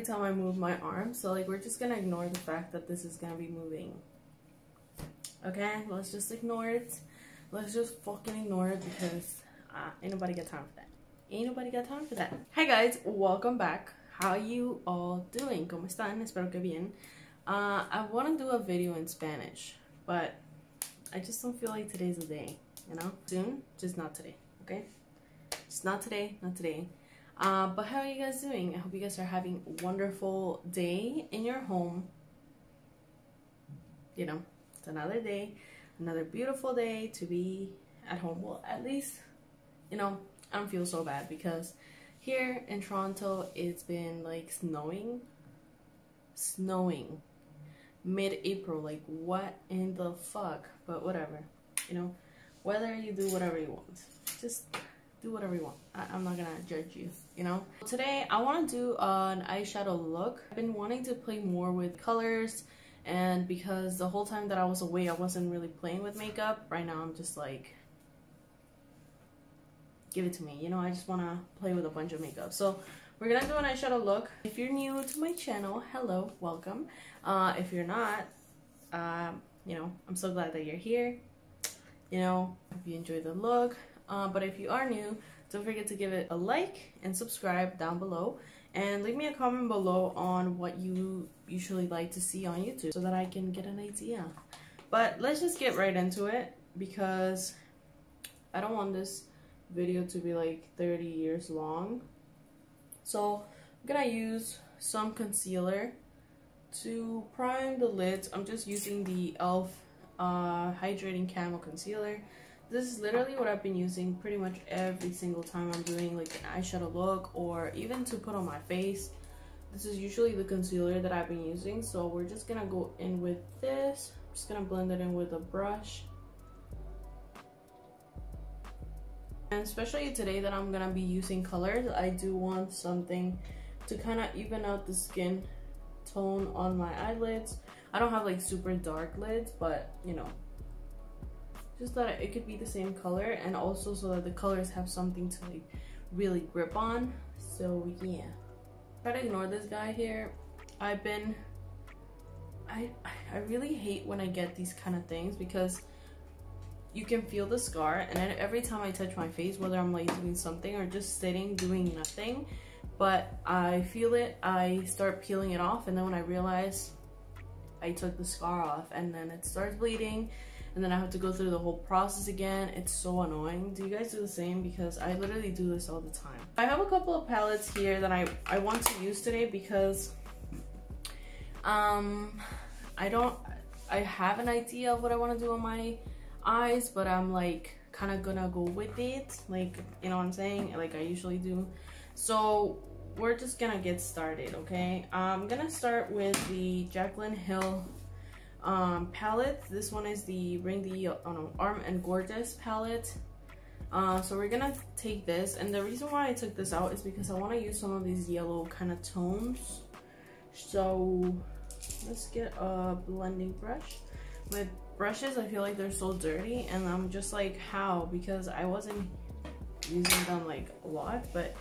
every time I move my arm. So like we're just gonna ignore the fact that this is gonna be moving. Okay, let's just ignore it. Let's just fucking ignore it because ain't nobody got time for that. Ain't nobody got time for that. Hi guys, welcome back. How you all doing? ¿Cómo están? Espero que bien. I want to do a video in Spanish, but I just don't feel like today's the day, you know? Soon, just not today, okay? Just not today, not today. But how are you guys doing? I hope you guys are having a wonderful day in your home. You know, it's another day, another beautiful day to be at home. Well, at least, you know, I don't feel so bad because here in Toronto, it's been like snowing mid-April. Like what in the fuck? But whatever, you know, whether you do whatever you want, just do whatever you want. I'm not gonna judge you, you know. Today I want to do an eyeshadow look. I've been wanting to play more with colors, and because the whole time that I was away I wasn't really playing with makeup. Right now I'm just like, give it to me, you know. I just want to play with a bunch of makeup. So we're gonna do an eyeshadow look. If you're new to my channel, hello, welcome. If you're not, you know, I'm so glad that you're here. You know, hope you enjoy the look. But if you are new, don't forget to give it a like and subscribe down below, and leave me a comment below on what you usually like to see on YouTube so that I can get an idea. But let's just get right into it because I don't want this video to be like 30 years long. So I'm gonna use some concealer to prime the lids. I'm just using the e.l.f. Hydrating Camo concealer. This is literally what I've been using pretty much every single time I'm doing like an eyeshadow look or even to put on my face. This is usually the concealer that I've been using. So we're just gonna go in with this. I'm just gonna blend it in with a brush. And especially today that I'm gonna be using colors, I do want something to kind of even out the skin tone on my eyelids. I don't have like super dark lids, but you know, just that it could be the same color, and also so that the colors have something to like really grip on. So yeah, try to ignore this guy here. I really hate when I get these kind of things because you can feel the scar, and then every time I touch my face, whether I'm like doing something or just sitting doing nothing, but I feel it, I start peeling it off, and then when I realize I took the scar off, and then it starts bleeding, and then I have to go through the whole process again. It's so annoying. Do you guys do the same? Because I literally do this all the time. I have a couple of palettes here that I want to use today because I have an idea of what I want to do on my eyes, but I'm like kind of gonna go with it, like, you know what I'm saying, like I usually do. So we're just gonna get started, okay? I'm gonna start with the Jaclyn Hill palette. This one is the Bring the Arm and Gorgeous palette. So we're gonna take this, and the reason why I took this out is because I want to use some of these yellow kind of tones. So let's get a blending brush. My brushes, I feel like they're so dirty, and I'm just like, how? Because I wasn't using them like a lot, but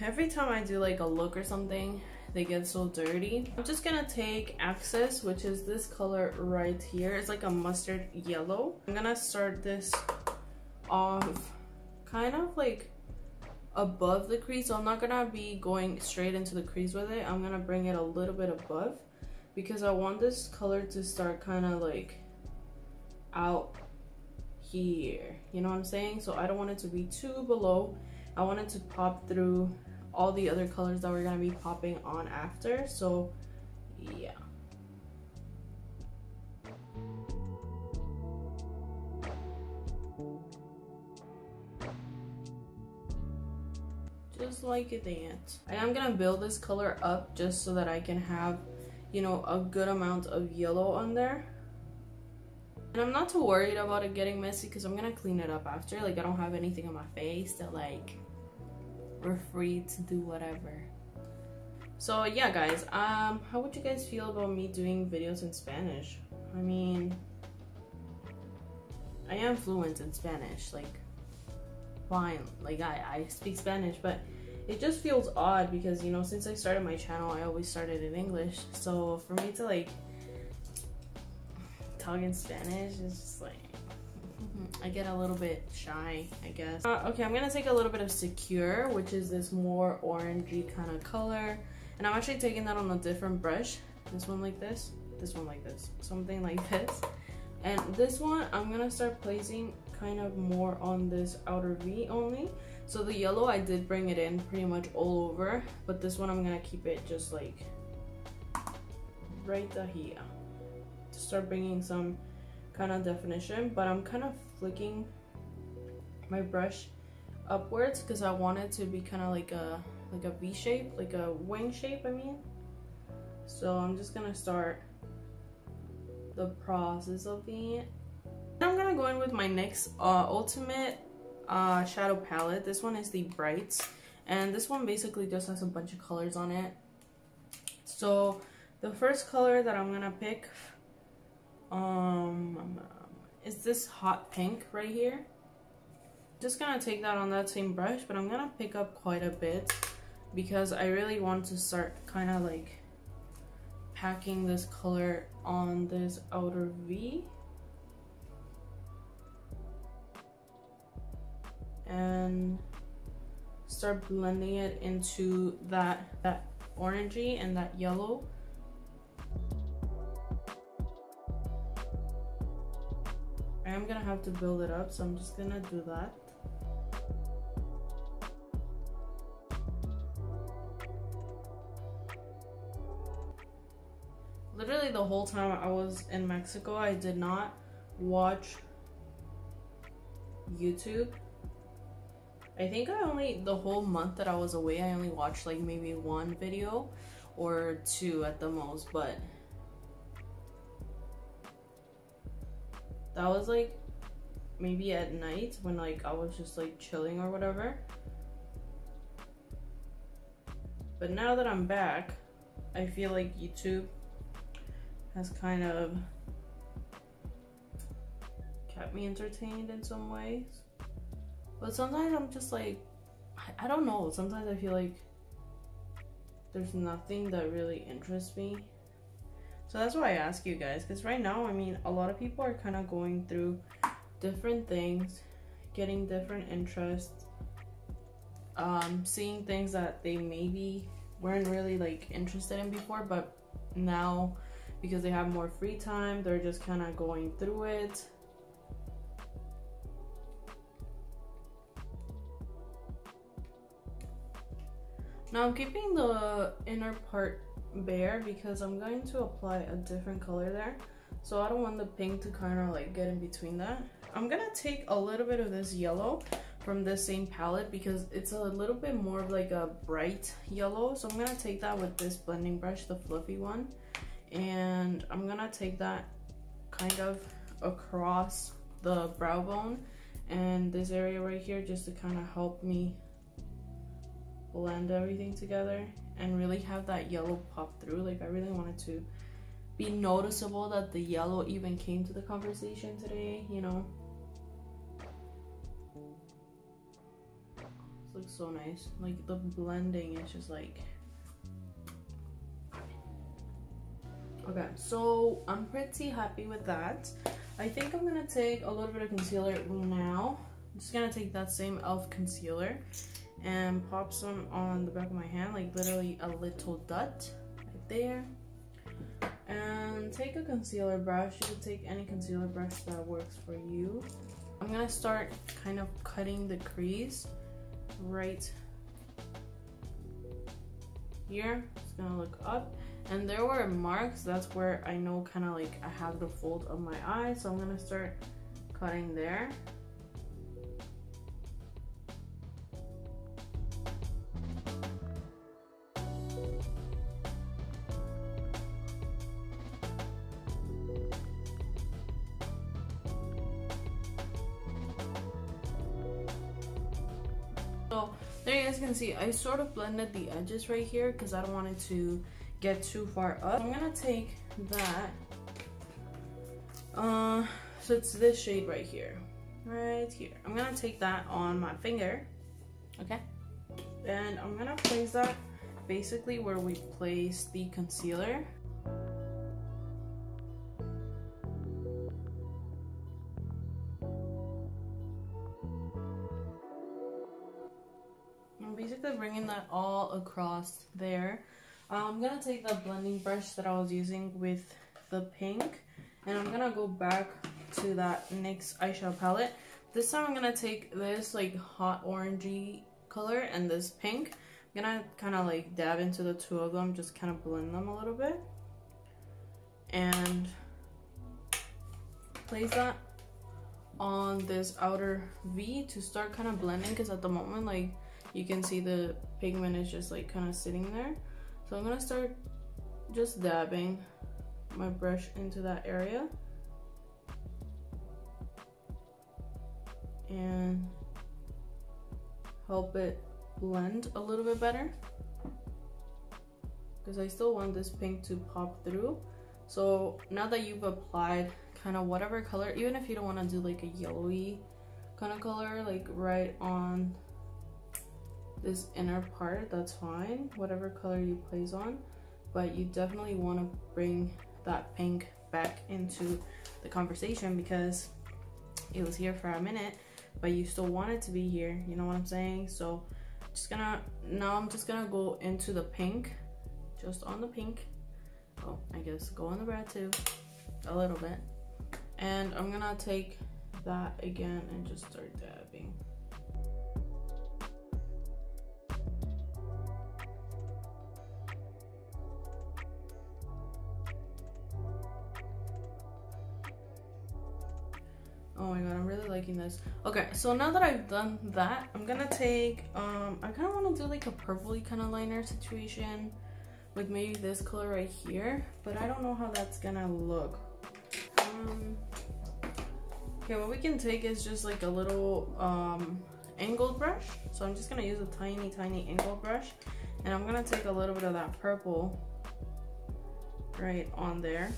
every time I do like a look or something, they get so dirty. I'm just gonna take Access, which is this color right here. It's like a mustard yellow. I'm gonna start this off kind of like above the crease, so I'm not gonna be going straight into the crease with it. I'm gonna bring it a little bit above because I want this color to start kind of like out here, you know what I'm saying? So I don't want it to be too below. I want it to pop through all the other colors that we're gonna be popping on after. So yeah, just like that. And I'm gonna build this color up just so that I can have, you know, a good amount of yellow on there. And I'm not too worried about it getting messy because I'm gonna clean it up after. Like I don't have anything on my face that like we're free to do whatever. So yeah guys, how would you guys feel about me doing videos in Spanish? I mean, I am fluent in Spanish, like fine, like I speak Spanish, but it just feels odd because, you know, since I started my channel, I always started in English. So for me to like talk in Spanish is just like, I get a little bit shy, I guess. Okay, I'm gonna take a little bit of Secure, which is this more orangey kind of color. And I'm actually taking that on a different brush. This one like this, this one like this, something like this. And this one, I'm gonna start placing kind of more on this outer V only. So the yellow, I did bring it in pretty much all over. But this one, I'm gonna keep it just like right here. To start bringing some kind of definition, but I'm kind of flicking my brush upwards because I want it to be kind of like a V shape, like a wing shape, I mean. So I'm just gonna start the process of it. I'm gonna go in with my NYX Ultimate shadow palette. This one is the Brights, and this one basically just has a bunch of colors on it. So the first color that I'm gonna pick is this hot pink right here. Just gonna take that on that same brush, but I'm gonna pick up quite a bit because I really want to start kind of like packing this color on this outer V and start blending it into that orangey and that yellow. I'm gonna have to build it up, so I'm just gonna do that. Literally the whole time I was in Mexico, I did not watch YouTube. I think the whole month that I was away, I only watched like maybe one video or two at the most, but that was like maybe at night when like I was just like chilling or whatever. But now that I'm back, I feel like YouTube has kind of kept me entertained in some ways. But sometimes I'm just like, I don't know, sometimes I feel like there's nothing that really interests me. So that's why I ask you guys, because right now, I mean, a lot of people are kind of going through different things, getting different interests, seeing things that they maybe weren't really like interested in before, but now because they have more free time, they're just kind of going through it. Now I'm keeping the inner part bare because I'm going to apply a different color there, so I don't want the pink to kind of like get in between that. I'm gonna take a little bit of this yellow from this same palette because it's a little bit more of like a bright yellow, so I'm gonna take that with this blending brush, the fluffy one, and I'm gonna take that kind of across the brow bone and this area right here just to kind of help me blend everything together and really have that yellow pop through. Like I really wanted to be noticeable that the yellow even came to the conversation today, you know. This looks so nice. Like the blending is just like, okay, so I'm pretty happy with that. I think I'm gonna take a little bit of concealer now. I'm just gonna take that same e.l.f. concealer and pop some on the back of my hand, like literally a little dot right there. And take a concealer brush. You could take any concealer brush that works for you. I'm gonna start kind of cutting the crease right here. It's gonna look up, and there were marks. That's where I know kind of like I have the fold of my eye, so I'm gonna start cutting there. So there you guys can see I sort of blended the edges right here because I don't want it to get too far up. I'm gonna take that, so it's this shade right here. I'm gonna take that on my finger, okay? And I'm gonna place that basically where we place the concealer. I'm basically bringing that all across there. I'm gonna take the blending brush that I was using with the pink, and I'm gonna go back to that NYX eyeshadow palette. This time I'm gonna take this like hot orangey color and this pink. I'm gonna kind of like dab into the two of them, just kind of blend them a little bit, and place that on this outer V to start kind of blending, because at the moment, like, you can see the pigment is just like kind of sitting there. So I'm gonna start just dabbing my brush into that area and help it blend a little bit better, because I still want this pink to pop through. So now that you've applied kind of whatever color, even if you don't want to do like a yellowy kind of color like right on this inner part, that's fine, whatever color you place on, but you definitely want to bring that pink back into the conversation, because it was here for a minute but you still want it to be here, you know what I'm saying? So I'm just gonna go into the pink, just on the pink. Oh, I guess go on the red too, a little bit. And I'm gonna take that again and just start dabbing. Oh my god, I'm really liking this. Okay, so now that I've done that, I'm gonna take, I kind of want to do like a purpley kind of liner situation with maybe this color right here, but I don't know how that's gonna look. Okay, what we can take is just like a little angled brush. So I'm just gonna use a tiny angled brush, and I'm gonna take a little bit of that purple right on there,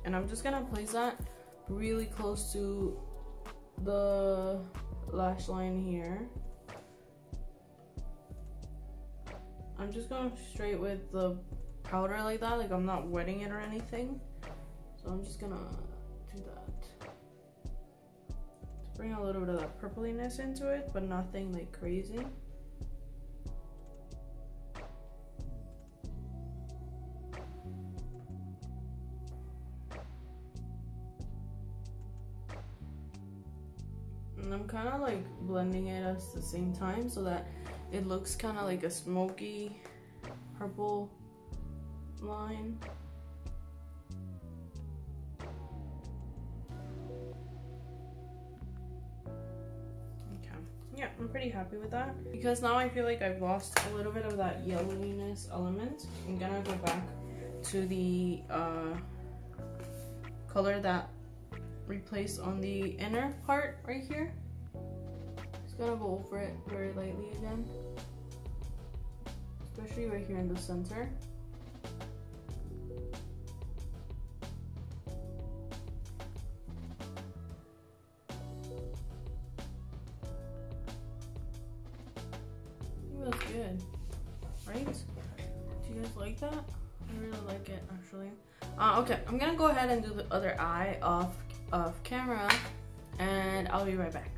and I'm just gonna place that really close to the lash line here. I'm just going straight with the powder like that, like I'm not wetting it or anything. So I'm just gonna do that to bring a little bit of that purpliness into it, but nothing like crazy. And I'm kind of like blending it at the same time so that it looks kind of like a smoky purple line. Okay, yeah, I'm pretty happy with that, because now I feel like I've lost a little bit of that yellowiness element. I'm gonna go back to the color that replaced on the inner part right here. Just gonna go over it very lightly again, especially right here in the center. I think that's good, right? Do you guys like that? I really like it, actually. Okay, I'm gonna go ahead and do the other eye off camera, and I'll be right back.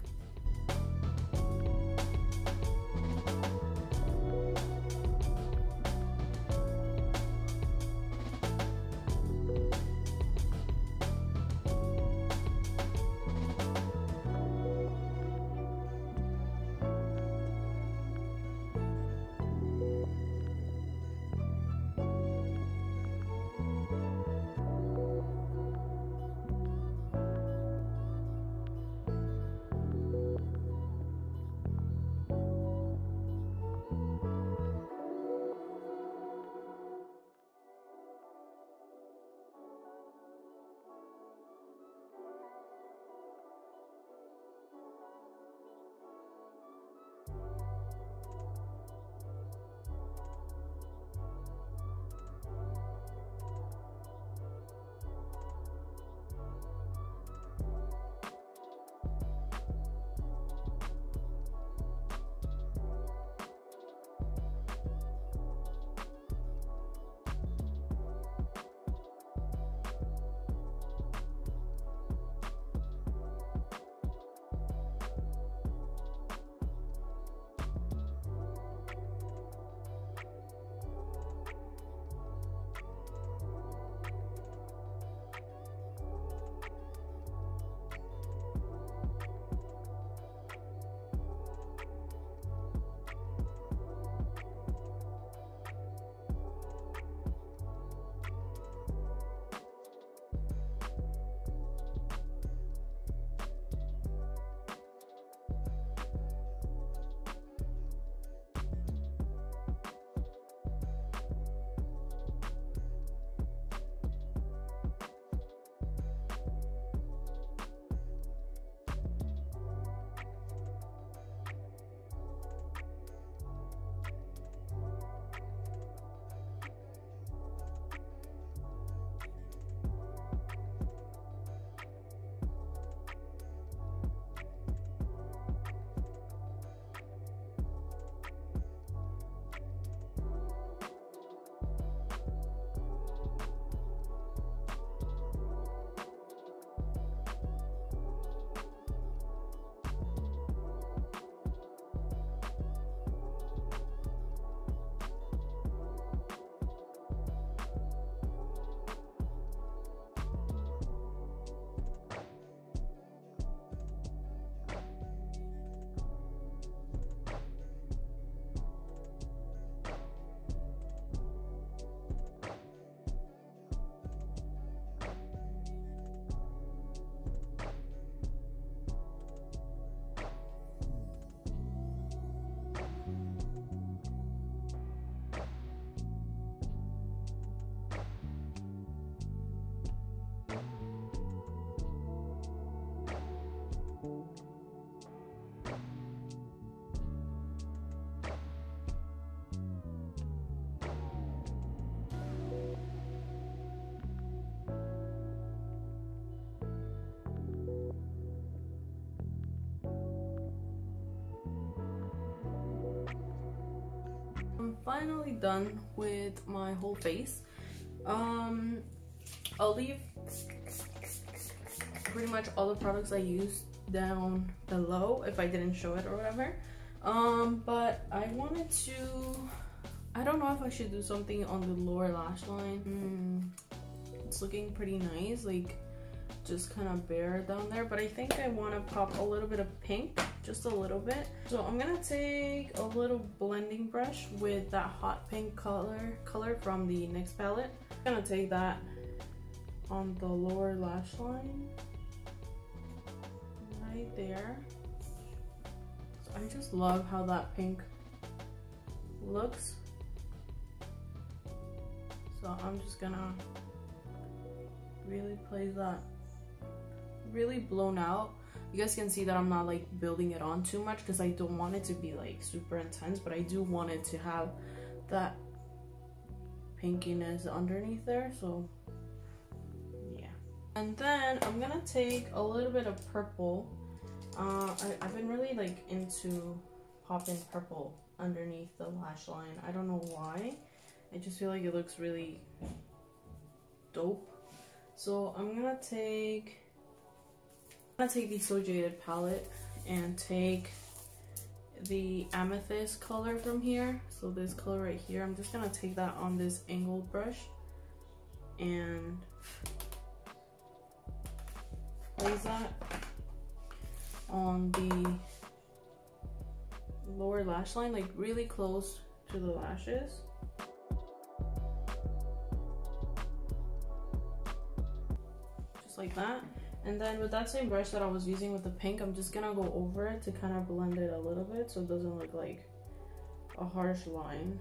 finally done with my whole face. I'll leave pretty much all the products I used down below if I didn't show it or whatever. But I wanted to, I don't know if I should do something on the lower lash line. It's looking pretty nice, like just kind of bare down there, but I think I want to pop a little bit of pink, just a little bit. So I'm gonna take a little blending brush with that hot pink color from the NYX palette. I'm gonna take that on the lower lash line right there. So I just love how that pink looks, so I'm just gonna really place that really blown out. You guys can see that I'm not like building it on too much because I don't want it to be like super intense, but I do want it to have that pinkiness underneath there. So yeah, and then I'm gonna take a little bit of purple. I've been really like into popping purple underneath the lash line. I don't know why, I just feel like it looks really dope. So I'm gonna take the So Jaded palette and take the amethyst color from here. So this color right here, I'm just gonna take that on this angled brush and place that on the lower lash line, like really close to the lashes. Just like that. And then with that same brush that I was using with the pink, I'm just gonna go over it to kind of blend it a little bit so it doesn't look like a harsh line.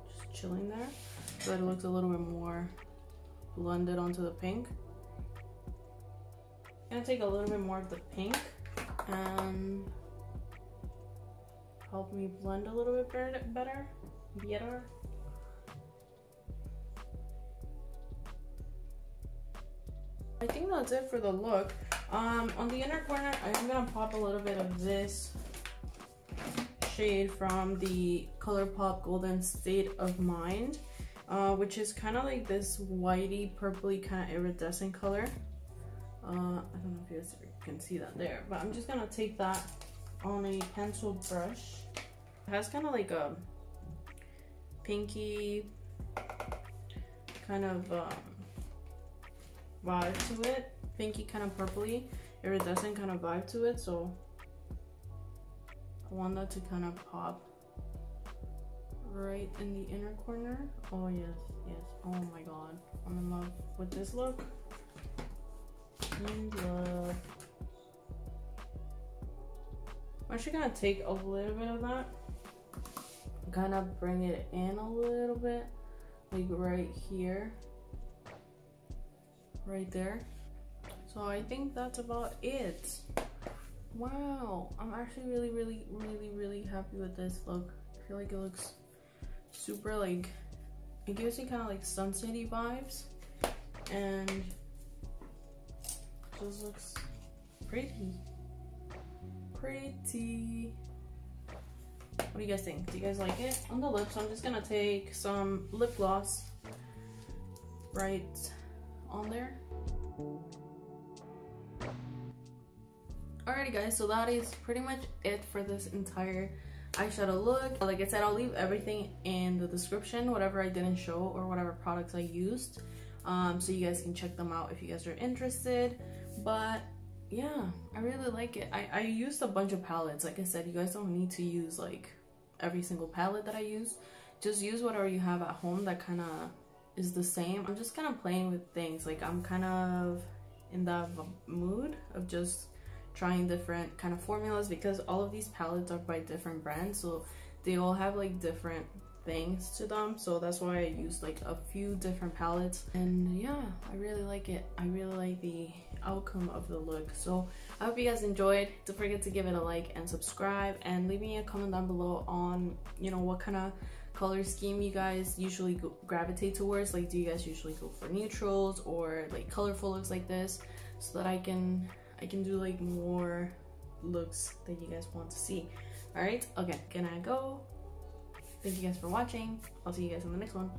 Just chilling there so that it looks a little bit more blended onto the pink. I'm gonna take a little bit more of the pink and help me blend a little bit better. I think that's it for the look. On the inner corner, I'm gonna pop a little bit of this shade from the ColourPop Golden State of Mind, which is kind of like this whitey, purpley kind of iridescent color. I don't know if you guys can see that there, but I'm just gonna take that on a pencil brush. It has kind of like a pinky kind of vibe to it, pinky kind of purpley iridescent kind of vibe to it, so I want that to kind of pop right in the inner corner. Oh yes, yes, oh my god, I'm in love with this look. In love. I'm actually gonna take a little bit of that, kind of bring it in a little bit, like right here, right there. So I think that's about it. Wow, I'm actually really happy with this look. I feel like it looks super, like, it gives me kind of like sunsetty vibes and just looks pretty. What do you guys think? Do you guys like it? On the lips, I'm just gonna take some lip gloss right on there. Alrighty guys, so that is pretty much it for this entire eyeshadow look. Like I said, I'll leave everything in the description, whatever I didn't show or whatever products I used, so you guys can check them out if you guys are interested. But yeah, I really like it. I used a bunch of palettes. Like I said, you guys don't need to use like every single palette that I use. Just use whatever you have at home that kind of is the same. I'm just kind of playing with things. Like I'm kind of in that mood of just trying different kind of formulas, because all of these palettes are by different brands, so they all have like different things to them. So that's why I used like a few different palettes, and yeah, I really like it. I really like the outcome of the look. So I hope you guys enjoyed. Don't forget to give it a like and subscribe, and leave me a comment down below on, you know, what kind of color scheme you guys usually gravitate towards. Like, do you guys usually go for neutrals or like colorful looks like this, so that I can do like more looks that you guys want to see. All right, okay, gonna go. Thank you guys for watching. I'll see you guys in the next one.